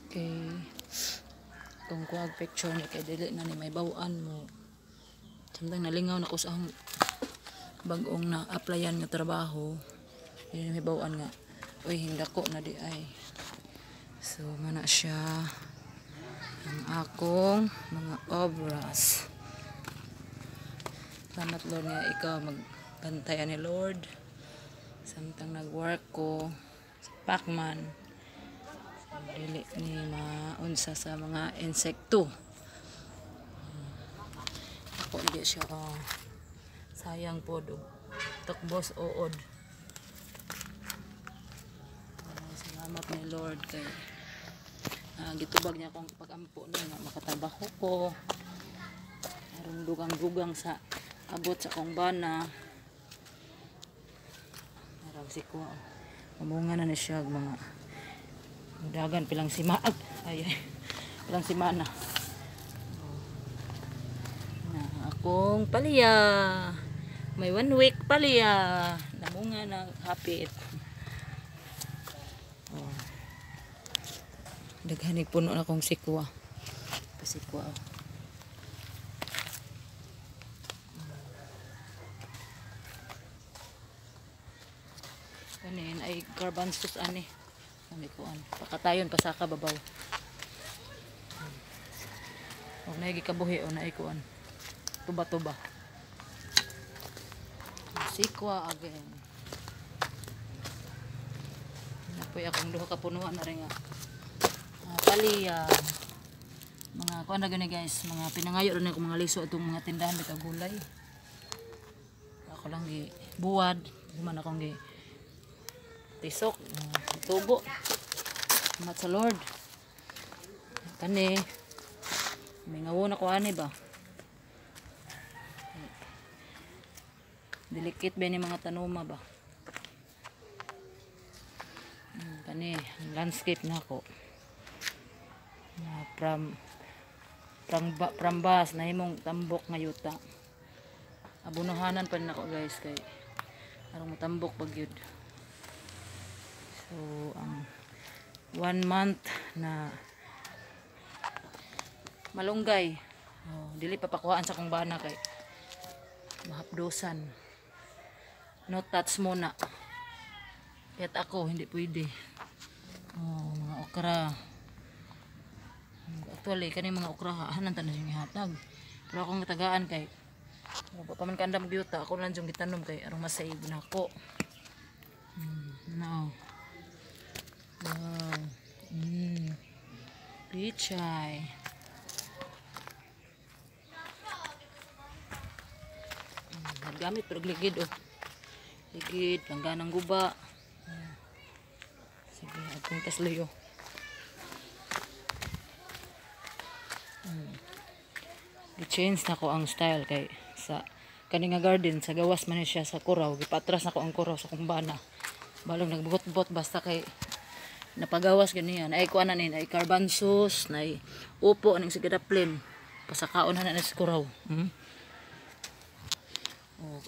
kay kung kuha picture ni kay dili na ni may bawaan mo. Samtang nalingaw na ko sa akong bagong na applyan nga trabaho, yun may bawaan nga uy hingdako na di ay. So mana siya ang akong mga obras. Salamat Lord nga ikaw magbantayan ni Lord samtang nagwork ko sa Pacman, so dili ni maunsa sa mga insekto. Ako di siya sayang po takbos uod. Salamat ni Lord kay gitubag niya akong pag-ampo na nga makatrabaho ko aron dugang-dugang sa abot sa akong bana. Marag si ko mamunga na ni siya mga dagan pilang simaag pilang simana na akong palya. May 1 week palya namunga na hapit. Daghanig puno na akong sikwa. Pasikwa. Kanin ay garbanzos ani. Kami kuan. Pakatayon pasaka babaw. Og naigi kabuhi o naay kuan. Tuba-tuba. Sikwa again. Napoy akong duha ka punuan na rin nga. Palya mga kuan na gani guys, mga pinangayo rin ako mga liso itong mga tindahan bitaw gulay. Ako lang gi buwad man akong gi tisok tubo. Salamat sa Lord kani may ngawon ako ani ba delikit ba ni mga tanuma ba kani landscape na ako. Prambas na himong tambok nga yuta. Abunuhanan pa rin ako guys kay arong matambok bagyod. So ang 1 month na malunggay dili papakuhaan sa kong bana kay mahapdosan. No touch muna kahit ako hindi pwede. Mga okra actually kani mga okra hanan tanan sing hatag pero akong tagaan kay pa man kandam biyuta ako lang jung gitanom kay arong masayib na ako. Now wow pichay gamit pero ligid ligid langganang guba. Sige atong tasloyo. I-change na ko ang style kay sa kaninga garden sa gawas man siya sa kuraw gipatras na ko ang kuraw sa kumbana balong nagbugot-bot basta kay napagawas ganiyan ay kuan na ni ay garbanzos na upo aning sigadaplin pasakaon na sa kuraw.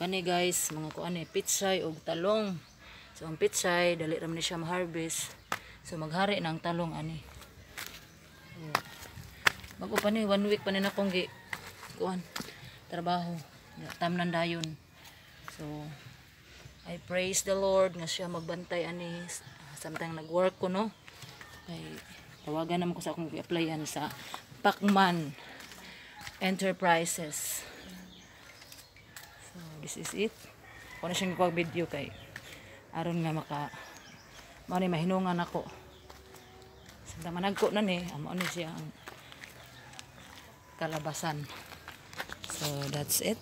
Kani guys mga kuan ni pitsay og talong. So ang pitsay dali ra man siya ma-harvest so maghari na ang talong ani. Bago pa ni 1 week pa ni na kong kuan trabaho tamnan dayon. So I praise the Lord nga siya magbantay ani samtang nagwork ko no kay tawagan naman ko sa akong i-applyan sa Pacman Enterprises. So this is it. Kung na siyang kuwag video kay aron nga mao ni mahinungan ako samtang managko na ni amo ni siya ang kalabasan. So that's it.